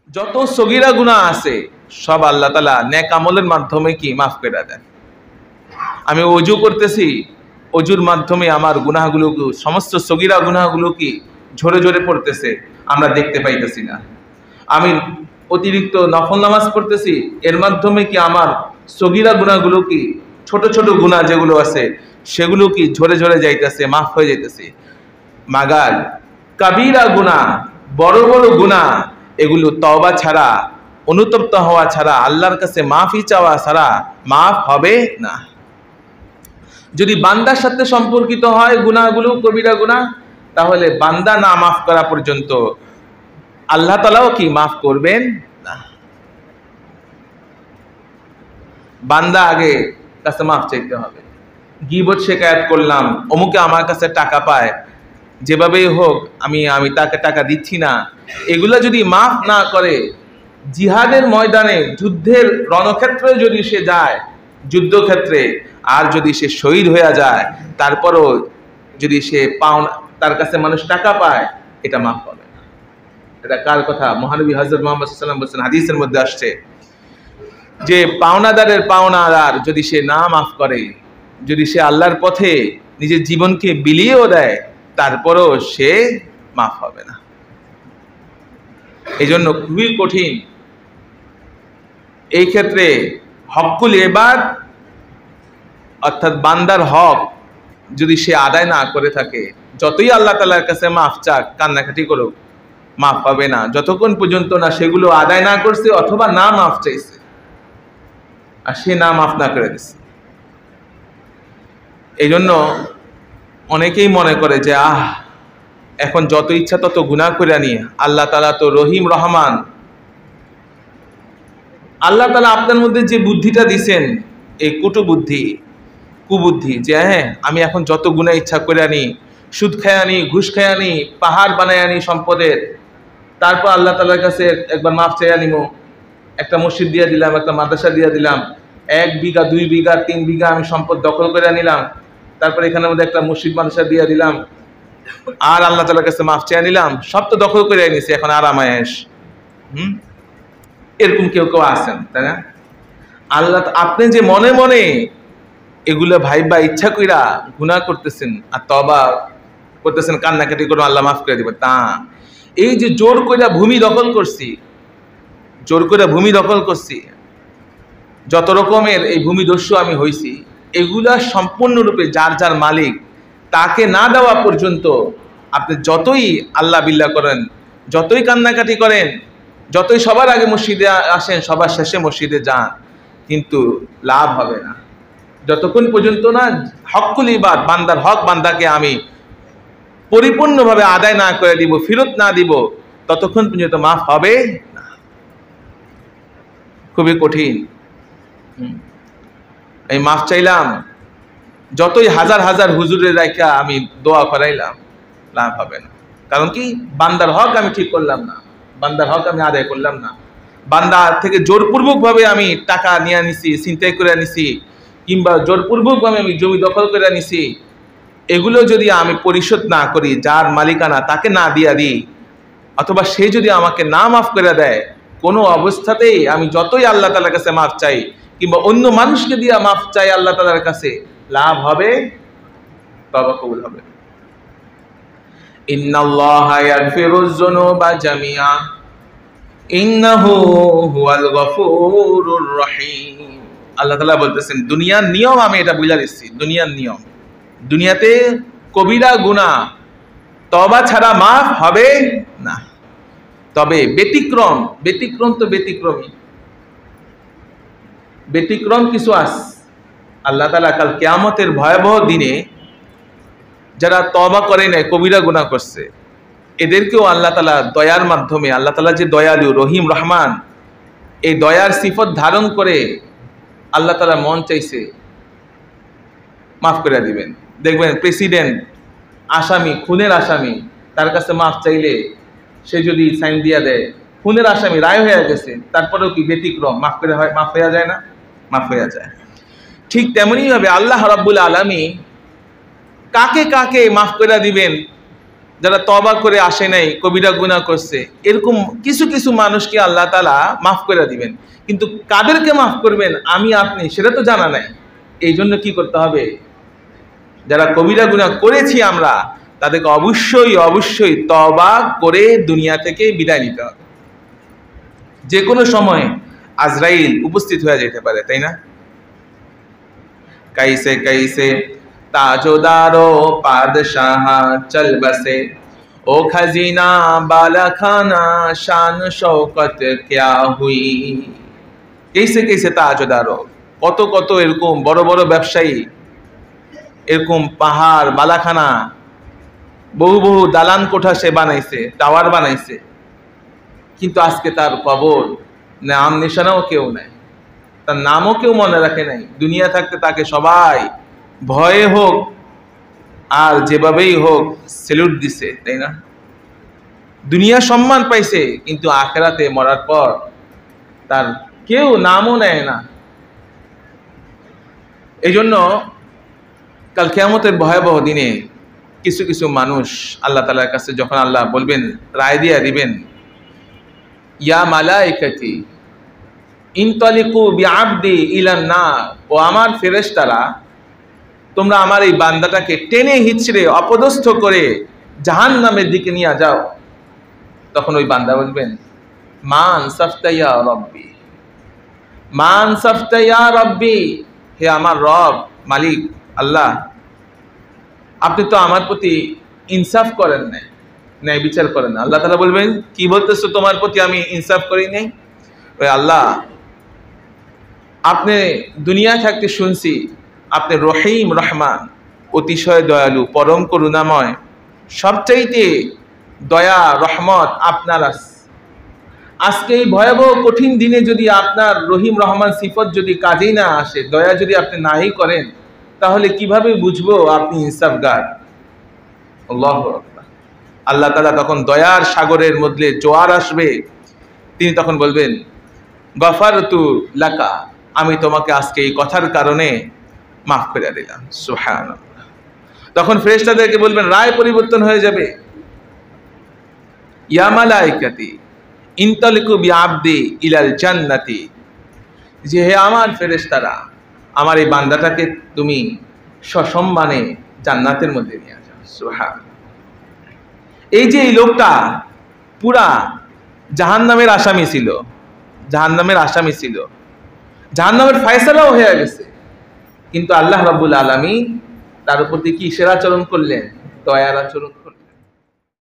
যত সগীরা গুনাহ আছে সব আল্লাহ তাআলা নেক আমলের মাধ্যমে কি মাফ করে দেন। আমি ওযু করতেছি, ওযুর মাধ্যমে আমার গুনাহগুলো, সমস্ত সগীরা গুনাহগুলো কি ঝরে ঝরে পড়তেছে, আমরা দেখতে পাইতেছি না। আমি অতিরিক্ত নফল নামাজ পড়তেছি, এর মাধ্যমে কি আমার সগীরা গুনাহগুলো কি, ছোট ছোট গুনাহ যেগুলো আছে সেগুলো কি ঝরে ঝরে যাইতেছে, মাফ হয়ে যাইতেছে। মাগার কাবীরা গুনাহ, বড় বড় গুনাহ, এগুলো তওবা ছাড়া, অনুতপ্ত হওয়া ছাড়া, আল্লাহর কাছে মাফি চাওয়া ছাড়া মাফ হবে না। যদি বান্দার সাথে সম্পর্কিত হয় গুনাহগুলো, কবিরা গুনাহ, তাহলে বান্দা না মাফ করা পর্যন্ত আল্লাহ তাআলাও কি মাফ করবেন না। বান্দা আগে কাছে মাফ চাইতে হবে। গীবত শিকায়াত করলাম, অমুকে আমার কাছে টাকা পায়, যেভাবেই হোক আমি তাকে টাকা দিচ্ছি না, এগুলা যদি মাফ না করে, জিহাদের ময়দানে, যুদ্ধের রণক্ষেত্রে যদি সে যায়, যুদ্ধক্ষেত্রে, আর যদি সে শহীদ হয়ে যায়, তারপরও যদি সে তার কাছে মানুষ টাকা পায়, এটা মাফ হবে না। এটা কার কথা? মহানবী হযরত মুহাম্মদ সাল্লাল্লাহু আলাইহি ওয়াসাল্লাম বলেছেন, হাদিসের মধ্যে আসছে যে পাওনাদারের পাওনাদার যদি সে না মাফ করে, যদি সে আল্লাহর পথে নিজের জীবনকে বিলিয়েও দেয়, তারপরও সে মাফ হবে না। এই জন্য খুবই কঠিন। এই ক্ষেত্রে হকুল ইবাদ, অর্থাৎ বান্দার হক যদি সে আদায় না করে থাকে, যতই আল্লাহ তাআলার কাছে মাফ চাক, কান্নাকাটি করুক, মাফ পাবে না যতক্ষণ পর্যন্ত না সেগুলো আদায় না করছে, অথবা না মাফ চাইছে আর সে না মাফ না করে দিচ্ছে। এই জন্য অনেকেই মনে করে যে এখন যত ইচ্ছা তত গুনাহ করে নিয়ে, আল্লাহ তাআলা তো রহিম রহমান। আল্লাহ তাআলা আপনার মধ্যে যে বুদ্ধিটা দিছেন, এই কুবুদ্ধি, যে আমি এখন যত গুনাহ ইচ্ছা করে আনি, সুদ খায় আনি, ঘুষ খায় আনি, পাহাড় বানায় আনি সম্পদের, তারপর আল্লাহ তাআলার কাছে একবার মাফ চাই আনিমো, একটা মসজিদ দিয়ে দিলাম, একটা মাদ্রাসা দিয়ে দিলাম, 1 বিঘা 2 বিঘা 3 বিঘা আমি সম্পদ দখল করে আনিলাম, তারপর এখানের মধ্যে একটা মসজিদ মাদ্রাসা দিয়ে দিলাম, আর আল্লাহ তাআলার কাছে মাফ চেয়ে নিলাম, সব তো দখল করে নিয়েছি, এখন আরাম আয়েশ। এরকম কেউ কেউ আছেন, তাই না? আল্লাহ, আপনি যে মনে মনে এগুলো ভাইবা ইচ্ছা কইরা গুনাহ করতেছেন আর তওবা করতেছেন, কান্নাকাটি করে আল্লাহ মাফ করে দিবে, তা এই যে জোর কইরা ভূমি দখল করছি, যত রকমের এই ভূমিদস্যু আমি হইছি, এগুলা সম্পূর্ণরূপে যার যার মালিক তাকে না দেওয়া পর্যন্ত আপনি যতই আল্লাহ বিল্লাহ করেন, যতই কান্নাকাটি করেন, যতই সবার আগে মসজিদে আসেন, সবার শেষে মসজিদে যান, কিন্তু লাভ হবে না যতক্ষণ পর্যন্ত না হকুল ইবাদ, বান্দার হক বান্দাকে আমি পরিপূর্ণভাবে আদায় না করে দিব, ফেরত না দিব, ততক্ষণ পর্যন্ত মাফ হবে না। খুবই কঠিন। এই মাফ চাইলাম, যতই হাজার হাজার হুজুরের রাইখা আমি দোয়া করাইলাম, লাভ হবে না। কারণ কি? বান্দার হক আমি ঠিক করলাম না, বান্দার হক আমি আদায় করলাম না। বান্দা থেকে জোরপূর্বক ভাবে আমি টাকা নিয়ে নিছি, ছিনতাই করে নিছি, কিংবা জোরপূর্বক ভাবে আমি জমি দখল করে নিছি, এগুলো যদি আমি পরিশোধ না করি, যার মালিকানা তাকে না দিয়া দিই, অথবা সে যদি আমাকে না মাফ করে দেয়, কোনো অবস্থাতেই আমি যতই আল্লাহ তাআলার কাছে মাফ চাই, কিংবা অন্য মানুষকে দিয়া মাফ চাই আল্লাহ তাআলার কাছে, লাভ হবে, তওবা কবুল হবে। ইন্নাল্লাহা ইয়াগফিরুয যুনুবা জামিআ ইন্নাহু হুয়াল গফুরুর রহিম। আল্লাহ তাআলা বলতেছেন, দুনিয়ার নিয়ম আমি এটা বুঝা দিচ্ছি, দুনিয়ার নিয়ম, দুনিয়াতে কবিরা গুনাহ তওবা ছাড়া মাফ হবে না। তবে ব্যতিক্রম তো ব্যতিক্রম কিছু আছে। আল্লাহ তাআলা কাল কিয়ামতের ভয়াবহ দিনে যারা তওবা করে নাই, কবিরা গুনাহ করছে, এদেরকেও আল্লাহ তাআলা দয়ার মাধ্যমে, আল্লাহ তাআলা যে দয়ালু, রহিম রহমান, এই দয়ার সিফত ধারণ করে আল্লাহ তাআলা মন চাইছে মাফ করে দিবেন। দেখবেন প্রেসিডেন্ট, আসামি, খুনের আসামি, তার কাছে মাফ চাইলে সে যদি সাইন দিয়া দেয়, খুনের আসামি রায় হয়ে গেছে, তারপরেও কি ব্যতিক্রম, মাফ হয়ে যায় না? মাফ হয়ে যায়। ঠিক তেমনই ভাবে আল্লাহ রাব্বুল আলামিন কাকে কাকে মাফ করে দিবেন যারা তওবা করে আসে নাই, কবিরা গুনাহ করছে, এরকম কিছু কিছু মানুষকে আল্লাহ তাআলা মাফ করে দিবেন। কিন্তু কাদেরকে মাফ করবেন আমি আপনি সেটা তো জানা নাই। এই জন্য কি করতে হবে, যারা কবিরা গুনাহ করেছি আমরা তাদেরকে অবশ্যই অবশ্যই তওবা করে দুনিয়া থেকে বিদায় নিতে হবে। যে কোনো সময় আজরাইল উপস্থিত হয়ে যেতে পারে, তাই না? कैसे कैसे ताजोदारो पादशाह चल बसे, ओ खजीना बाला खाना शान शौकत क्या हुई। कैसे कैसे ताजोदारो, কত কত এরকম বড় বড় ব্যবসায়ী এরকম পাহাড় বালাখানা বহু বহু দালান কোঠা সে বানাইছে, টাওয়ার বানাইছে, কিন্তু আজকে তার কবর নাম নিশানাও কেউ নাই, তার নামও কেউ মনে রাখে নাই। দুনিয়া থাকতে তাকে সবাই ভয়ে হোক আর যেভাবেই হোক সেলুট দিছে, তাই না? দুনিয়া সম্মান পাইছে, কিন্তু আখিরাতে মরার পর তার কেউ নামও নেয় না। এই জন্য কাল কিয়ামতের ভয়াবহ দিনে কিছু কিছু মানুষ আল্লাহ তাআলার কাছে যখন আল্লাহ বলবেন, রায় দিয়া দিবেন, ইয়া মালাইকাতি ইনতালিকু বিআবদি ইলান নার, ও আমার ফেরেশতারা তোমরা আমার এই বান্দাটাকে টেনে হিচড়ে অপদস্থ করে জাহান্নামের দিকে নিয়ে যাও। তখন ওই বান্দা বলবেন, মান সাফতা ইয়া রব্বি, মান সাফতা ইয়া রব্বি, হে আমার রব, মালিক আল্লাহ, আপনি তো আমার প্রতি ইনসাফ করেন নাই, ন্যায় বিচার করেন না। আল্লাহ তাআলা বলবেন, কি বলতেছো তোমার প্রতি আমি ইনসাফ করি নাই? ওই আল্লাহ, আপনি দুনিয়া থাকতে শুনছি আপনি রহিম রহমান, অতিশয় দয়ালু, পরম করুণাময়, সবচাইতে দয়া রহমত আপনার আছে। আজকে এই ভয়াবহ কঠিন দিনে যদি আপনার রহিম রহমান সিফত যদি কাজেই না আসে, দয়া যদি আপনি নাই করেন, তাহলে কিভাবে বুঝবো আপনি ইনসাফগার? আল্লাহু আকবার। আল্লাহ তাআলা তখন দয়ার সাগরের মধ্যে জোয়ার আসবে, তিনি তখন বলবেন, গফারতু লাকা, আমি তোমাকে আজকে এই কথার কারণে মাফ করে দিলাম। সুবহানাল্লাহ। তখন ফেরেশতাদেরকে বলবেন, রায় পরিবর্তন হয়ে যাবে। ইয়া মালাইকাতি ইনতালিকু বিআবদি ইলাল জান্নাতি, যে হে আমার ফেরেশতারা, আমার এই বান্দাটাকে তুমি সসম্মানে জান্নাতের মধ্যে নিয়ে যাও। সুবহানাল্লাহ। এই যে এই লোকটা পুরা জাহান্নামের আসামি ছিল, জাহান্নামের আসামি ছিল, জাহান্নামের ফয়সালাও হয়ে গেছে, কিন্তু আল্লাহ রাব্বুল আলামিন তার উপর দিয়ে কিসের আচরণ করলেন? দয়ার আচরণ।